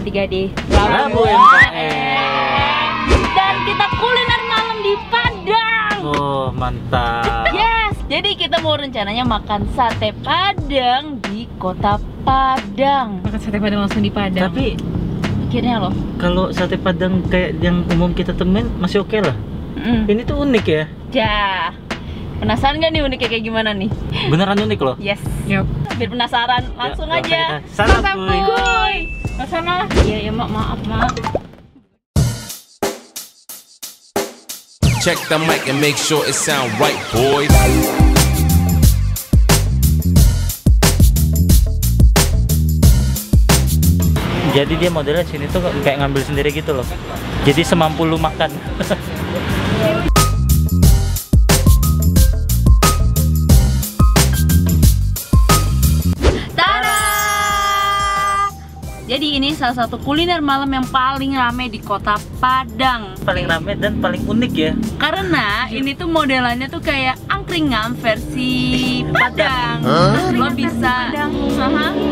3D Rabu MKM. dan kita kuliner malam di Padang. Oh mantap. Yes, jadi kita mau rencananya makan sate Padang di kota Padang. Makan sate Padang langsung di Padang. Tapi Akhirnya loh. kalau sate Padang kayak yang umum kita temuin masih oke lah. Ini tuh unik ya. Ja. Penasaran nggak nih uniknya kayak gimana nih? Beneran unik loh. Yes. Yup. Biar penasaran, langsung Ya, aja. kita santap, kuy. Kuy. Kesana. Iya ya mak, maaf mak. Check the mic and make sure it sound right, boys. Jadi dia modelnya sini tuh kayak ngambil sendiri gitu loh. Jadi semampu lu makan. Tada! Jadi ini salah satu kuliner malam yang paling rame di kota Padang. Paling rame dan paling unik ya. Karena ini tuh modelannya tuh kayak angkringan versi Padang. Terus lo bisa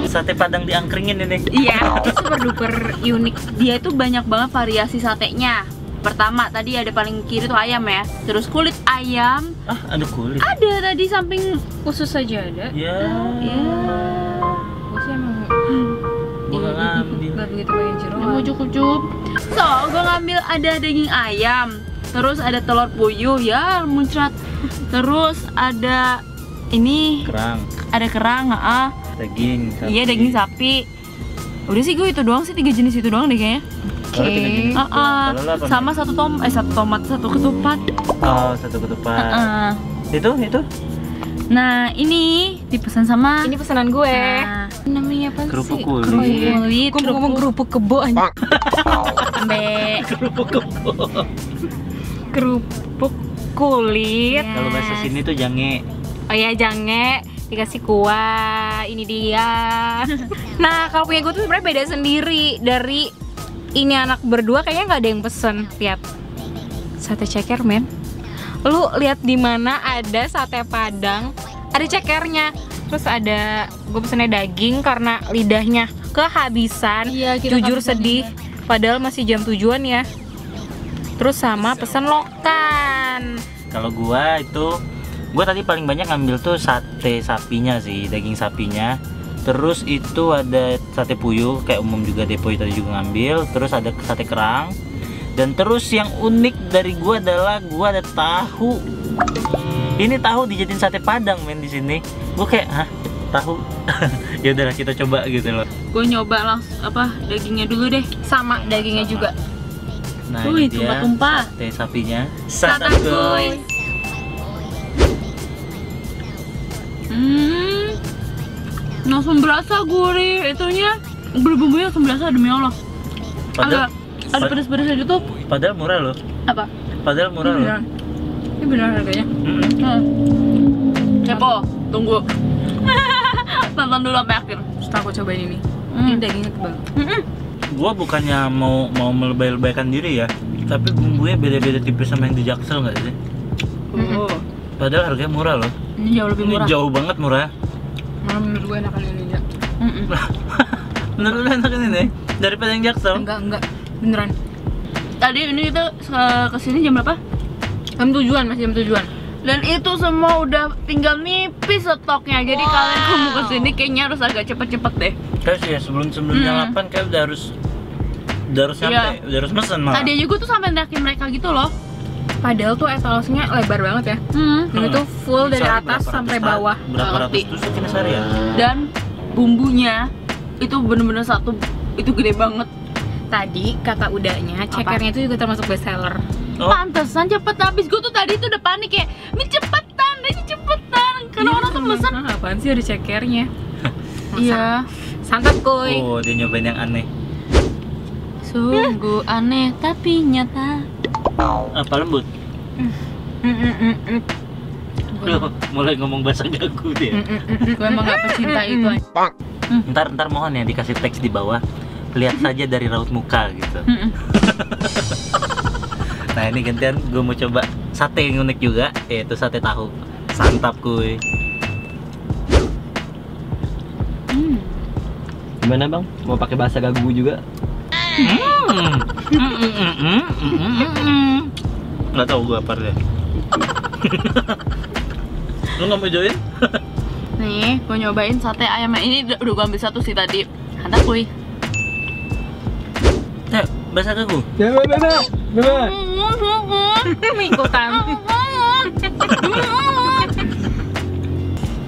Sate Padang diangkringin ini. iya, super duper unik. Dia itu banyak banget variasi satenya. Pertama tadi ada paling kiri tuh ayam ya. Terus kulit ayam. Ah, ada kulit. Ada tadi samping. Khusus saja ada. Ya. Ya. Gue sih emang Gua nggak ngambil. nggak begitu banyak jeroan. Ujuk-ujuk. So, gue ngambil ada daging ayam. Terus ada telur puyuh ya muncrat. Terus ada ini Kerang, ada kerang, daging, sapi. iya daging sapi. Udah sih gue itu doang sih, 3 jenis itu doang deh kayaknya. Kalau tiga jenis. Kalau lu apa, Sama satu tomat, satu ketupat. Oh, satu ketupat. Itu? Nah ini dipesan sama. Ini pesanan gue. Nah, Namanya apa Kerupuk sih? kulit. kulit. Gue mau ngomong kerupuk kebo aja. Sampai Kerupuk kebo. Kerupuk kulit. Yes. Kalau bahasa sini tuh jange. Oh ya, jange dikasih kuah. Ini dia. Nah, kalau punya gue tuh sebenarnya beda sendiri dari ini anak berdua. Kayaknya nggak ada yang pesen. Lihat, sate ceker men. Lu lihat di mana ada sate Padang, ada cekernya. Terus ada, gue pesennya daging karena lidahnya kehabisan. Iya, kita Jujur kehabisan sedih. Padahal masih jam tujuan ya. Terus sama pesen lokan. Kalau gua tadi paling banyak ngambil tuh sate sapinya sih, daging sapinya. Terus itu ada sate puyuh kayak umum juga, Depoy tadi juga ngambil. Terus ada sate kerang. Dan terus yang unik dari gua adalah gua ada tahu. Ini tahu dijadiin sate Padang men di sini. Gua kayak, hah, tahu? Ya udahlah kita coba gitu loh. gue nyoba langsung dagingnya dulu deh. Sama dagingnya Sama. juga. Nah, Wih, ini dia tumpah-tumpah. sate sapinya. Santap kuy. Langsung berasa gurih itunya. Bumbunya langsung berasa demi Allah. Ada pedas-pedasnya gitu. Padahal murah loh. Apa? Padahal murah loh. Ini benar harganya. Kepo, tunggu. Tonton dulu sampai akhir. Setelah aku cobain ini. Ini dagingnya tebal. Gua bukannya mau melebay-lebaykan diri ya, tapi bumbunya beda-beda tipis sama yang di Jaksel nggak sih? Oh, Padahal harganya murah loh. ini jauh lebih Ini murah. jauh banget murah. Malah menurut gue enakan ini aja. Menurut lu enakan ini daripada yang Jaksel? Enggak. Beneran. Tadi ini kita kesini jam berapa? Jam tujuan, masih jam tujuan. Dan itu semua udah tinggal nipis stoknya. Jadi kalian kalau mau kesini kayaknya harus agak cepet-cepet deh. Kayak sih ya sebelum jam 8 kayak udah harus sampai, Iya. udah harus mesen malah. Tadi aja gue tuh sampai neriakin mereka gitu loh. Padahal tuh etalosnya lebar banget ya. Dan itu full dari Sehari atas berapa sampai ratus bawah. Berapa Nggak ratus ngerti. tusuk ini sehari ya? Dan bumbunya itu bener-bener satu, itu gede banget. Tadi kata udahnya, cekernya itu juga termasuk best seller. Oh. Pantesan cepet habis. Gue tuh tadi tuh udah panik kayak ini cepetan. Karena orang tuh pesen. Apaan sih ada cekernya? Iya. Santap kuy. Oh, dia nyobain yang aneh. Sungguh aneh tapi nyata. Apa lembut? Loh, mulai ngomong bahasa gagu dia. Gue emang gak pecinta itu. Ntar mohon ya dikasih teks di bawah. Lihat saja dari raut muka gitu. Nah ini gantian gue mau coba sate yang unik juga, yaitu sate tahu. Santap kuy. Gimana bang? Mau pakai bahasa gagu juga? Nggak tahu gue apa deh. Lu nggak mau join? Nih, gue nyobain sate ayam ini udah gue ambil satu sih tadi. Hantar kuy. Bahasa aku. Ikutan.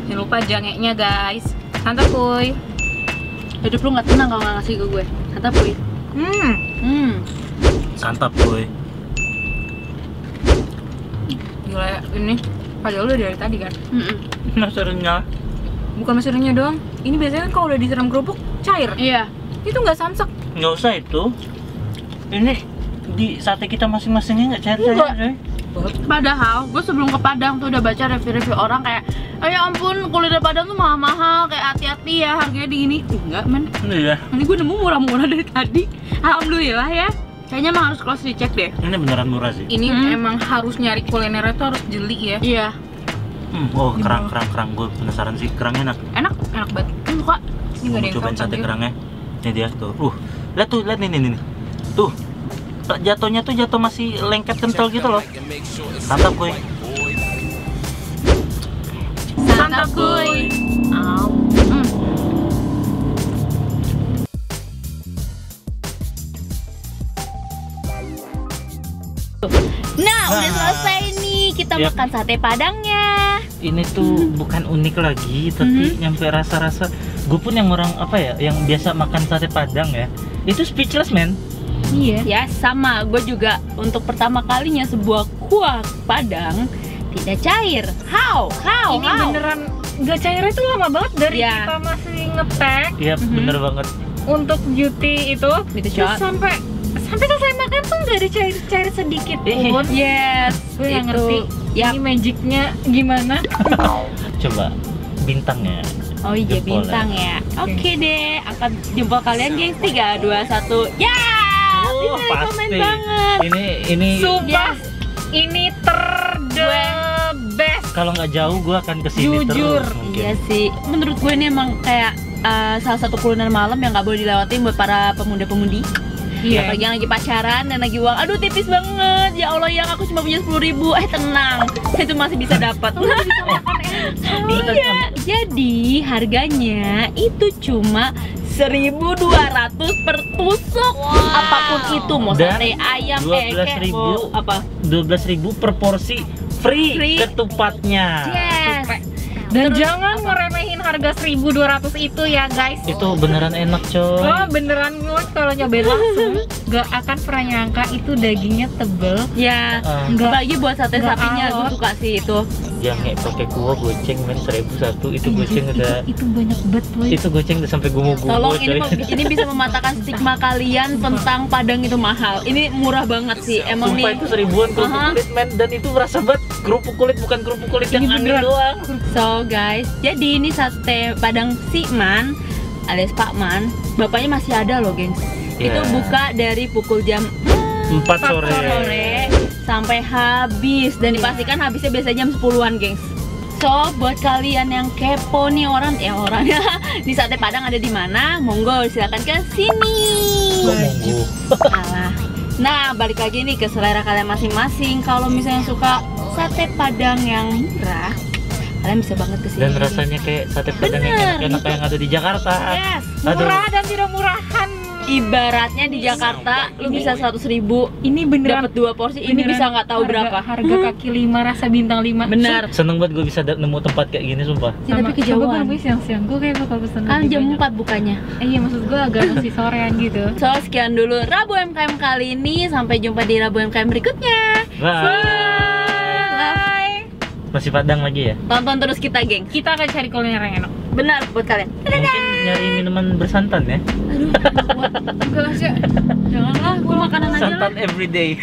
Jangan lupa jangeknya guys. Santap kuy. Hidup lu nggak tenang kalau nggak ngasih ke gue. Hantar kuy. Santap boy. Gila ya, ini padahal udah dari tadi kan. Nasarnya. Bukan mesinnya doang. Ini biasanya kan kalau udah disiram kerupuk cair. Iya. Itu nggak samsak. Nggak usah itu. Ini di sate kita masing-masingnya nggak cair-cair. Enggak. Padahal gue sebelum ke Padang tuh udah baca review-review orang kayak, ya ampun kuliner Padang tuh mahal-mahal, kayak hati-hati ya harganya digini. Enggak men. Iya. Ini gue nemu murah-murah dari tadi. Alhamdulillah ya. Kayaknya emang harus close dicek deh. Ini beneran murah sih. Ini emang harus nyari kulinernya tuh harus jeli ya. Iya. Oh kerang gue penasaran sih, kerangnya enak. Enak banget. Suka. Ini nggak ada yang Cobain samsak sate dia. kerangnya. Ini dia tuh. Lihat nih. Tuh. Jatuhnya tuh jatuh masih lengket kental gitu loh. Mantap gue. Santap kuy. Nah, udah selesai nih kita Yap. makan sate Padangnya. Ini tuh bukan unik lagi, tapi nyampe rasa-rasa. Gue pun yang orang apa ya, yang biasa makan sate Padang ya, itu speechless man. Iya. Ya sama, gue juga untuk pertama kalinya sebuah kuah Padang tidak cair. How? Ini beneran gak cairnya tuh lama banget dari Iya. kita masih ngepack Iya bener banget. untuk beauty itu. Beauty Terus shot. sampai selesai makan tuh nggak ada cair sedikit pun. Yes, Gue yang itu. ngerti. Yap. Ini magicnya gimana? Coba bintangnya. Oh iya Jempol bintang ya. Oke deh, angkat jempol kalian gengs. 3, 2, 1. Ya! Oh, Bisa komen pasti. banget. Ini Sumpah, Yes. ini the best. kalau nggak jauh gue akan kesini Jujur. terus mungkin. Iya sih. Menurut gue ini emang kayak salah satu kuliner malam yang nggak boleh dilewatin buat para pemuda-pemudi. Iya. Apalagi yang lagi pacaran dan lagi uang. Aduh tipis banget. Ya Allah yang aku cuma punya 10.000. Tenang. Itu masih bisa dapat. Iya. Jadi harganya itu cuma 1.200 per tusuk. Apapun itu mau Dan sate ayam 12.000. mau apa? 12.000 per porsi free. Ketupatnya. Yes. Dan Terus jangan ngeremehin harga 1.200 itu ya guys. Itu beneran enak coy. Oh beneran gue kalau nyobain langsung gak akan pernah nyangka itu dagingnya tebel. Ya, Nggak- apalagi buat sate nggak sapinya gue alot. suka sih itu. Yang kayak pakai kuah goceng men 1.001 itu goceng udah Itu banyak banget boy. itu goceng udah sampai gumu-gumu Tolong coy. ini bisa mematahkan stigma kalian tentang Padang itu mahal. Ini murah banget sih. Emang Sumpah nih. itu 1.000-an kerupuk Aha. kulit men, dan itu berasa banget kerupuk kulit, bukan kerupuk kulit yang Ini angin beneran. doang. So guys, jadi ini sate Padang Si Man alias Pak Man. Bapaknya masih ada loh, gengs. Itu Ya. buka dari pukul jam 4 sore. sore sampai habis dan dipastikan habisnya biasanya jam 10-an, gengs. So, buat kalian yang kepo nih orangnya di sate Padang ada di mana? Monggo silakan ke sini. Monggo. Alah. Nah, balik lagi nih ke selera kalian masing-masing. Kalau misalnya suka sate Padang yang murah, kalian bisa banget ke sini. Dan rasanya kayak sate Padang yang Bener. enak-enak yang ada di Jakarta. Yes. Aduh. Murah dan tidak murahan. Ibaratnya di Jakarta lu bisa 100.000 Ini beneran dapat 2 porsi, ini beneran bisa nggak tahu berapa. harga kaki 5 rasa bintang 5. Benar. Seneng banget gue bisa nemu tempat kayak gini sumpah. Ya, tapi kejauhan. Gue siang-siang gue kayak bakal pesen Kan lebih jam banyak. 4 bukanya. Iya maksud gue agak masih sorean gitu. So, sekian dulu Rabu MKM kali ini. Sampai jumpa di Rabu MKM berikutnya. Bye. Masih Padang lagi ya? Tonton terus kita, geng. Kita akan cari kuliner yang enak. Benar buat kalian. Mungkin nyari minuman bersantan ya? Enggak sih. Janganlah, gue makanan aja lah. Santan everyday.